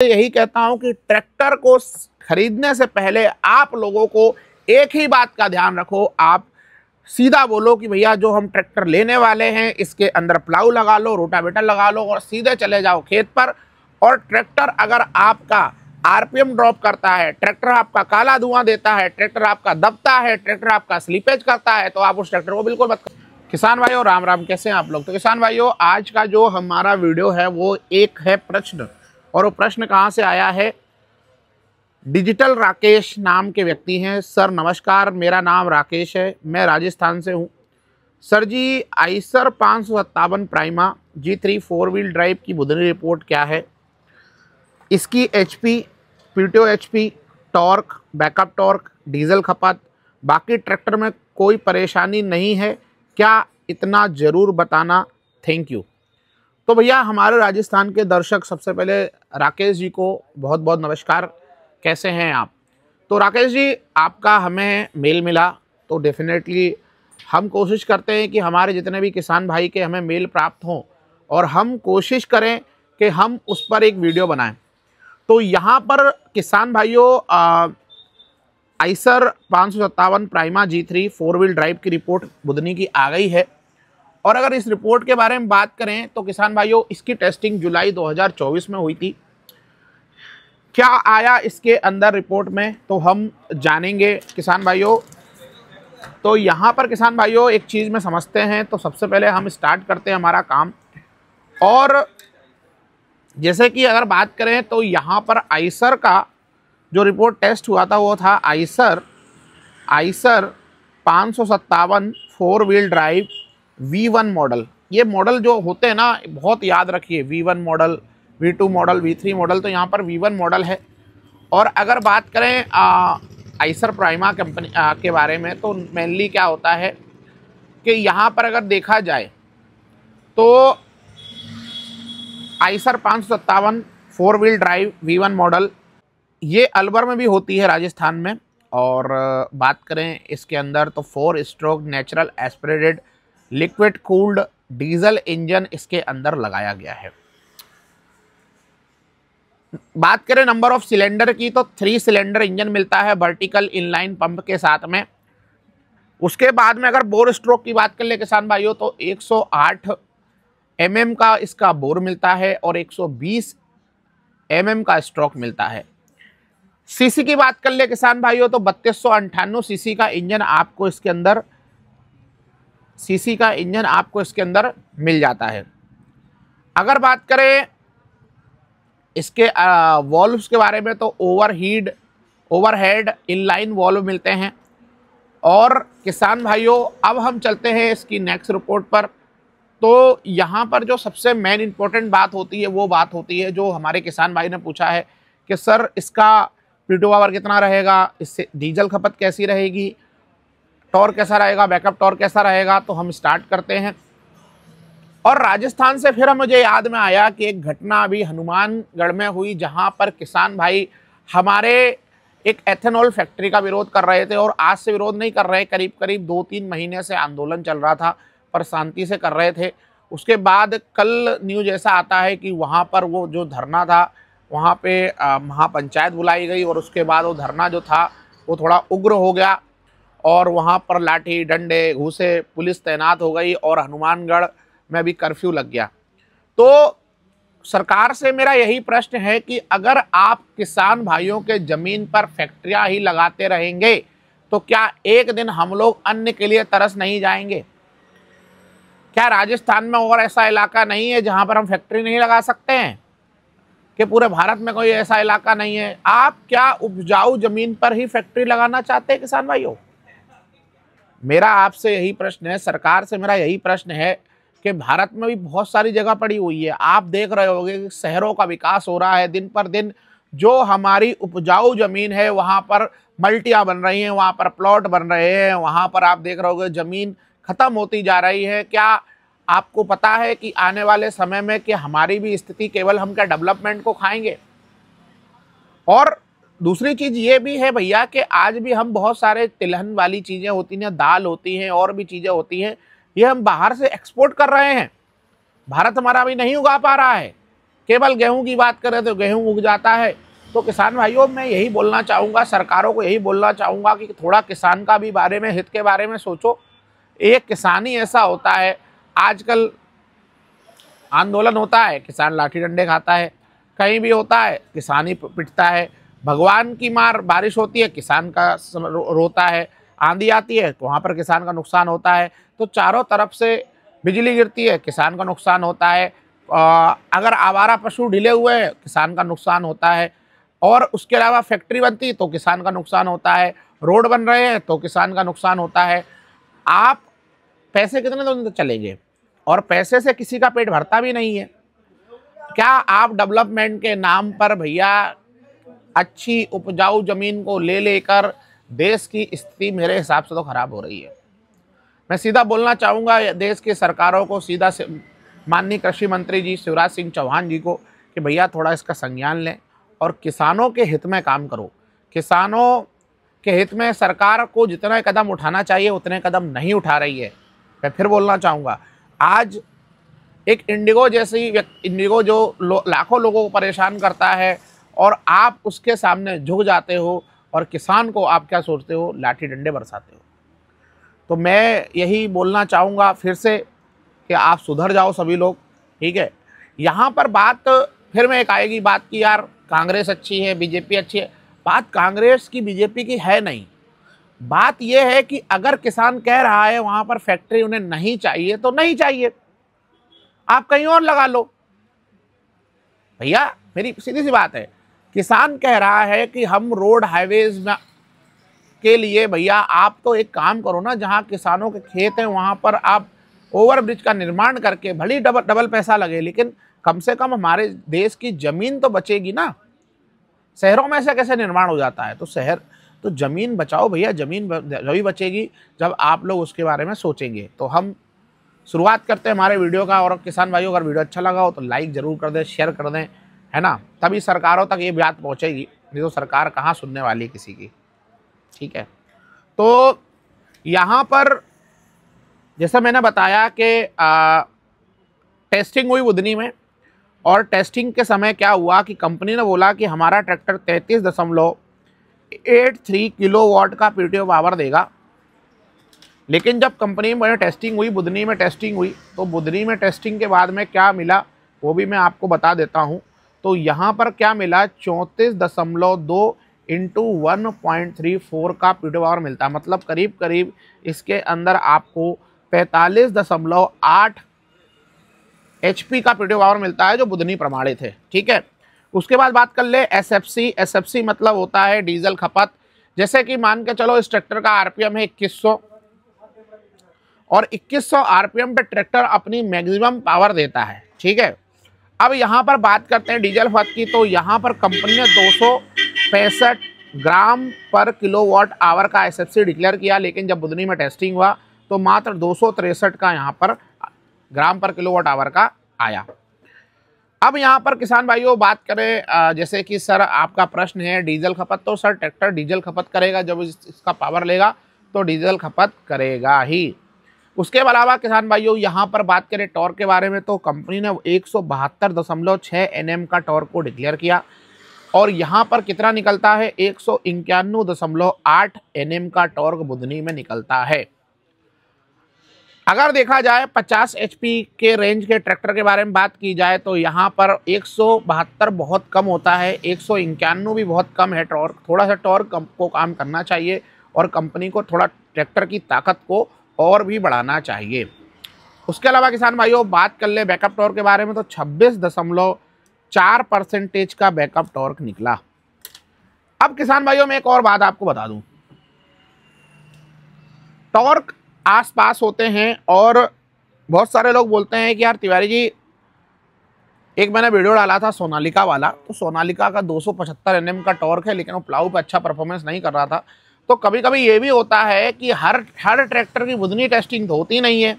यही कहता हूं कि ट्रैक्टर को खरीदने से पहले आप लोगों को एक ही बात का ध्यान रखो। आप सीधा बोलो कि भैया जो हम ट्रैक्टर लेने वाले हैं इसके अंदर प्लाऊ लगा लो, रोटावेटर लगा लो और सीधे चले जाओ खेत पर। और ट्रैक्टर अगर आपका आरपीएम ड्रॉप करता है, ट्रैक्टर आपका काला धुआं देता है, ट्रैक्टर आपका दबता है, ट्रैक्टर आपका स्लीपेज करता है, तो आप उस ट्रैक्टर को बिल्कुल मत। किसान भाइयों राम राम, कैसे हैं आप लोग। तो किसान भाइयों आज का जो हमारा वीडियो है वो एक है प्रश्न, और वो प्रश्न कहाँ से आया है। डिजिटल राकेश नाम के व्यक्ति हैं। सर नमस्कार, मेरा नाम राकेश है, मैं राजस्थान से हूँ। Sir ji, Eicher 557 Prima G3 4 wheel drive की बुधनी रिपोर्ट क्या है, इसकी HP, PTO HP, torque, backup torque, diesel खपत, बाकी ट्रैक्टर में कोई परेशानी नहीं है क्या, इतना ज़रूर बताना, थैंक यू। तो भैया हमारे राजस्थान के दर्शक, सबसे पहले राकेश जी को बहुत बहुत नमस्कार, कैसे हैं आप। तो राकेश जी आपका हमें मेल मिला, तो डेफिनेटली हम कोशिश करते हैं कि हमारे जितने भी किसान भाई के हमें मेल प्राप्त हों और हम कोशिश करें कि हम उस पर एक वीडियो बनाएं। तो यहाँ पर किसान भाइयों Eicher 557 Prima G3 4 wheel drive की रिपोर्ट बुधनी की आ गई है। और अगर इस रिपोर्ट के बारे में बात करें तो किसान भाइयों इसकी टेस्टिंग जुलाई 2024 में हुई थी। क्या आया इसके अंदर रिपोर्ट में तो हम जानेंगे किसान भाइयों। तो यहाँ पर किसान भाइयों एक चीज़ में समझते हैं, तो सबसे पहले हम स्टार्ट करते हैं हमारा काम। और जैसे कि अगर बात करें तो यहाँ पर आइसर का जो रिपोर्ट टेस्ट हुआ था वो था Eicher 557 4 wheel drive V1 model. ये मॉडल जो होते हैं ना, बहुत याद रखिए, V1 model, V2 model, V3 model, तो यहाँ पर V1 मॉडल है। और अगर बात करें आइसर प्राइमा कंपनी के बारे में, तो मेनली क्या होता है कि यहाँ पर अगर देखा जाए तो Eicher 557 4 wheel drive V1 model ये अलवर में भी होती है राजस्थान में। और बात करें इसके अंदर तो 4 stroke natural aspirated liquid cooled diesel engine इसके अंदर लगाया गया है। बात करें नंबर ऑफ सिलेंडर की तो 3 सिलेंडर इंजन मिलता है वर्टिकल इनलाइन पंप के साथ में। उसके बाद में अगर बोर स्ट्रोक की बात कर ले किसान भाइयों तो 108 mm का इसका बोर मिलता है और 120 mm का स्ट्रोक मिलता है। सीसी की बात कर ले किसान भाइयों तो 3298 सीसी का इंजन आपको इसके अंदर मिल जाता है। अगर बात करें इसके वॉल्व्स के बारे में तो ओवरहेड इनलाइन वॉल्व मिलते हैं। और किसान भाइयों अब हम चलते हैं इसकी नेक्स्ट रिपोर्ट पर। तो यहाँ पर जो सबसे मेन इंपॉर्टेंट बात होती है वो बात होती है जो हमारे किसान भाई ने पूछा है कि सर इसका PTO पावर कितना रहेगा, इससे डीजल खपत कैसी रहेगी, टॉर्क कैसा रहेगा, बैकअप टॉर्क कैसा रहेगा। तो हम स्टार्ट करते हैं। और राजस्थान से फिर मुझे याद में आया कि एक घटना अभी हनुमानगढ़ में हुई, जहां पर किसान भाई हमारे एक एथेनॉल फैक्ट्री का विरोध कर रहे थे। और आज से विरोध नहीं कर रहे, करीब करीब 2-3 महीने से आंदोलन चल रहा था, पर शांति से कर रहे थे। उसके बाद कल न्यूज़ ऐसा आता है कि वहाँ पर वो जो धरना था वहाँ पे महापंचायत बुलाई गई, और उसके बाद वो धरना जो था वो थोड़ा उग्र हो गया और वहाँ पर लाठी डंडे घूसे पुलिस तैनात हो गई और हनुमानगढ़ में भी कर्फ्यू लग गया। तो सरकार से मेरा यही प्रश्न है कि अगर आप किसान भाइयों के ज़मीन पर फैक्ट्रियाँ ही लगाते रहेंगे तो क्या एक दिन हम लोग अन्न के लिए तरस नहीं जाएंगे। क्या राजस्थान में और ऐसा इलाका नहीं है जहाँ पर हम फैक्ट्री नहीं लगा सकते हैं, कि पूरे भारत में कोई ऐसा इलाका नहीं है। आप क्या उपजाऊ जमीन पर ही फैक्ट्री लगाना चाहते हैं किसान भाइयों। मेरा आपसे यही प्रश्न है, सरकार से मेरा यही प्रश्न है कि भारत में भी बहुत सारी जगह पड़ी हुई है। आप देख रहे होंगे कि शहरों का विकास हो रहा है दिन पर दिन। जो हमारी उपजाऊ जमीन है वहाँ पर मल्टियाँ बन रही हैं, वहाँ पर प्लॉट बन रहे हैं, वहाँ पर आप देख रहे होंगे ज़मीन खत्म होती जा रही है। क्या आपको पता है कि आने वाले समय में कि हमारी भी स्थिति केवल हम क्या डेवलपमेंट को खाएंगे। और दूसरी चीज़ ये भी है भैया कि आज भी हम बहुत सारे तिलहन वाली चीज़ें होती हैं, दाल होती हैं और भी चीज़ें होती हैं, ये हम बाहर से एक्सपोर्ट कर रहे हैं। भारत हमारा अभी नहीं उगा पा रहा है। केवल गेहूं की बात करें तो गेहूं उग जाता है। तो किसान भाइयों मैं यही बोलना चाहूँगा, सरकारों को यही बोलना चाहूँगा कि थोड़ा किसान का भी बारे में, हित के बारे में सोचो। एक किसान ही ऐसा होता है, आजकल आंदोलन होता है किसान लाठी डंडे खाता है, कहीं भी होता है किसान ही पिटता है, भगवान की मार बारिश होती है किसान का रोता है, आंधी आती है तो वहाँ पर किसान का नुकसान होता है। तो चारों तरफ से बिजली गिरती है किसान का नुकसान होता है, अगर आवारा पशु ढिले हुए हैं किसान का नुकसान होता है, और उसके अलावा फैक्ट्री बनती तो किसान का नुकसान होता है, रोड बन रहे हैं तो किसान का नुकसान होता है। आप पैसे कितने दिन तक चलेंगे, और पैसे से किसी का पेट भरता भी नहीं है। क्या आप डेवलपमेंट के नाम पर भैया अच्छी उपजाऊ जमीन को ले लेकर, देश की स्थिति मेरे हिसाब से तो खराब हो रही है। मैं सीधा बोलना चाहूँगा देश की सरकारों को, सीधा से माननीय कृषि मंत्री जी शिवराज सिंह चौहान जी को, कि भैया थोड़ा इसका संज्ञान लें और किसानों के हित में काम करो। किसानों के हित में सरकार को जितना कदम उठाना चाहिए उतने कदम नहीं उठा रही है। मैं फिर बोलना चाहूँगा, आज एक इंडिगो जैसी इंडिगो जो लाखों लोगों को परेशान करता है, और आप उसके सामने झुक जाते हो और किसान को आप क्या सोचते हो, लाठी डंडे बरसाते हो। तो मैं यही बोलना चाहूँगा फिर से कि आप सुधर जाओ सभी लोग, ठीक है। यहाँ पर बात फिर में एक आएगी बात की यार कांग्रेस अच्छी है, बीजेपी अच्छी है। बात कांग्रेस की बीजेपी की है नहीं, बात यह है कि अगर किसान कह रहा है वहाँ पर फैक्ट्री उन्हें नहीं चाहिए तो नहीं चाहिए, आप कहीं और लगा लो भैया। मेरी सीधी सी बात है, किसान कह रहा है कि हम रोड हाईवेज के लिए, भैया आप तो एक काम करो ना, जहाँ किसानों के खेत हैं वहाँ पर आप ओवरब्रिज का निर्माण करके, भले डबल पैसा लगे लेकिन कम से कम हमारे देश की जमीन तो बचेगी ना। शहरों में ऐसा कैसे निर्माण हो जाता है, तो शहर तो जमीन बचाओ भैया, जमीन जभी बचेगी जब आप लोग उसके बारे में सोचेंगे। तो हम शुरुआत करते हैं हमारे वीडियो का, और किसान भाइयों अगर वीडियो अच्छा लगा हो तो लाइक ज़रूर कर दें, शेयर कर दें, है ना, तभी सरकारों तक ये बात पहुंचेगी, नहीं तो सरकार कहाँ सुनने वाली है किसी की, ठीक है। तो यहाँ पर जैसा मैंने बताया कि टेस्टिंग हुई बुधनी में, और टेस्टिंग के समय क्या हुआ कि कंपनी ने बोला कि हमारा ट्रैक्टर 33.83 किलोवाट का पीटीओ पावर देगा। लेकिन जब कंपनी में टेस्टिंग हुई, बुधनी में टेस्टिंग हुई, तो बुधनी में टेस्टिंग के बाद में क्या मिला वो भी मैं आपको बता देता हूं। तो यहाँ पर क्या मिला, 34.2 इंटू 1.34 का पीटीओ पावर मिलता है, मतलब करीब करीब इसके अंदर आपको 45.8 HP का पीटीओ पावर मिलता है, जो बुधनी प्रमाणित है, ठीक है। उसके बाद बात कर ले एसएफसी। एसएफसी मतलब होता है डीजल खपत। जैसे कि मान के चलो इस ट्रैक्टर का आरपीएम है 2100, और 2100 आरपीएम पे ट्रैक्टर अपनी मैक्सिमम पावर देता है, ठीक है। अब यहाँ पर बात करते हैं डीजल खपत की, तो यहाँ पर कंपनी ने 265 ग्राम पर किलोवाट आवर का एसएफसी डिक्लेयर किया, लेकिन जब बुधनी में टेस्टिंग हुआ तो मात्र 263 का यहाँ पर ग्राम पर किलोवाट आवर का आया। अब यहाँ पर किसान भाइयों बात करें, जैसे कि सर आपका प्रश्न है डीजल खपत, तो सर ट्रैक्टर डीजल खपत करेगा, जब इसका पावर लेगा तो डीजल खपत करेगा ही। उसके अलावा किसान भाइयों यहाँ पर बात करें टॉर्क के बारे में, तो कंपनी ने 172.6 Nm का टॉर्क को डिक्लेयर किया, और यहाँ पर कितना निकलता है, 191.8 Nm का टॉर्क बुधनी में निकलता है। अगर देखा जाए 50 HP के रेंज के ट्रैक्टर के बारे में बात की जाए, तो यहाँ पर 172 बहुत कम होता है, 191 भी बहुत कम है टॉर्क। थोड़ा सा टॉर्क को काम करना चाहिए, और कंपनी को थोड़ा ट्रैक्टर की ताकत को और भी बढ़ाना चाहिए। उसके अलावा किसान भाइयों बात कर ले बैकअप टॉर्क के बारे में, तो 26.4% का बैकअप टॉर्क निकला। अब किसान भाइयों मैं एक और बात आपको बता दूं, टॉर्क आसपास होते हैं, और बहुत सारे लोग बोलते हैं कि यार तिवारी जी, एक मैंने वीडियो डाला था सोनालिका वाला, तो सोनालिका का 275 Nm का टॉर्क है, लेकिन वो प्लाऊ पे अच्छा परफॉर्मेंस नहीं कर रहा था। तो कभी कभी ये भी होता है कि हर ट्रैक्टर की बुधनी टेस्टिंग तो होती नहीं है।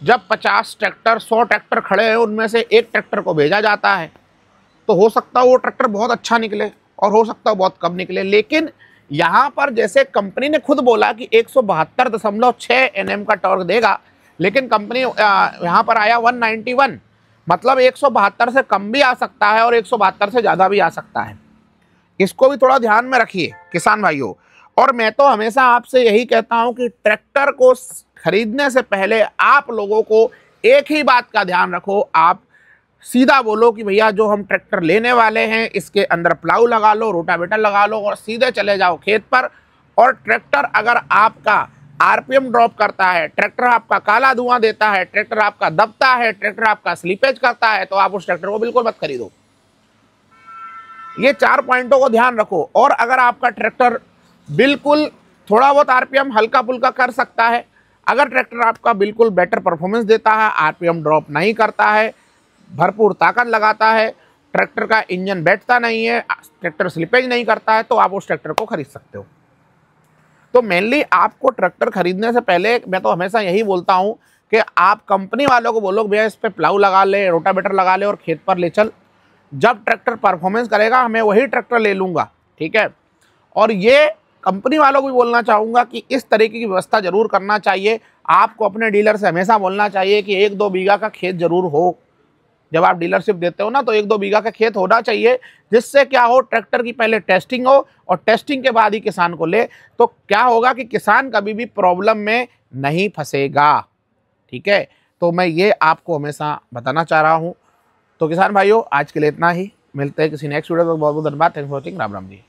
जब 50 ट्रैक्टर 100 ट्रैक्टर खड़े हैं, उनमें से एक ट्रैक्टर को भेजा जाता है, तो हो सकता है वो ट्रैक्टर बहुत अच्छा निकले, और हो सकता है बहुत कम निकले। लेकिन यहाँ पर जैसे कंपनी ने खुद बोला कि 172.6 Nm का टॉर्क देगा, लेकिन कंपनी यहाँ पर आया 191, मतलब 172 से कम भी आ सकता है और 172 से ज़्यादा भी आ सकता है। इसको भी थोड़ा ध्यान में रखिए किसान भाइयों। और मैं तो हमेशा आपसे यही कहता हूं कि ट्रैक्टर को खरीदने से पहले आप लोगों को एक ही बात का ध्यान रखो, आप सीधा बोलो कि भैया जो हम ट्रैक्टर लेने वाले हैं इसके अंदर प्लाऊ लगा लो, रोटावेटर लगा लो और सीधे चले जाओ खेत पर। और ट्रैक्टर अगर आपका आरपीएम ड्रॉप करता है, ट्रैक्टर आपका काला धुआं देता है, ट्रैक्टर आपका दबता है, ट्रैक्टर आपका स्लीपेज करता है, तो आप उस ट्रैक्टर को बिल्कुल मत खरीदो। ये 4 पॉइंटों को ध्यान रखो। और अगर आपका ट्रैक्टर बिल्कुल थोड़ा बहुत आरपीएम हल्का फुल्का कर सकता है, अगर ट्रैक्टर आपका बिल्कुल बेटर परफॉर्मेंस देता है, आरपीएम ड्रॉप नहीं करता है, भरपूर ताकत लगाता है, ट्रैक्टर का इंजन बैठता नहीं है, ट्रैक्टर स्लिपेज नहीं करता है, तो आप उस ट्रैक्टर को खरीद सकते हो। तो मेनली आपको ट्रैक्टर खरीदने से पहले मैं तो हमेशा यही बोलता हूं कि आप कंपनी वालों को बोलो भैया इस पे प्लाऊ लगा ले, रोटावेटर लगा ले और खेत पर ले चल। जब ट्रैक्टर परफॉर्मेंस करेगा मैं वही ट्रैक्टर ले लूंगा, ठीक है। और ये कंपनी वालों को भी बोलना चाहूँगा कि इस तरीके की व्यवस्था जरूर करना चाहिए। आपको अपने डीलर से हमेशा बोलना चाहिए कि 1-2 बीघा का खेत जरूर हो। जब आप डीलरशिप देते हो ना तो 1-2 बीघा का खेत होना चाहिए, जिससे क्या हो ट्रैक्टर की पहले टेस्टिंग हो और टेस्टिंग के बाद ही किसान को ले, तो क्या होगा कि किसान कभी भी प्रॉब्लम में नहीं फंसेगा, ठीक है। तो मैं ये आपको हमेशा बताना चाह रहा हूँ। तो किसान भाइयों आज के लिए इतना ही, मिलते हैं किसी नेक्स्ट वीडियो में। बहुत बहुत धन्यवाद, thanks for watching, Ram Ram ji.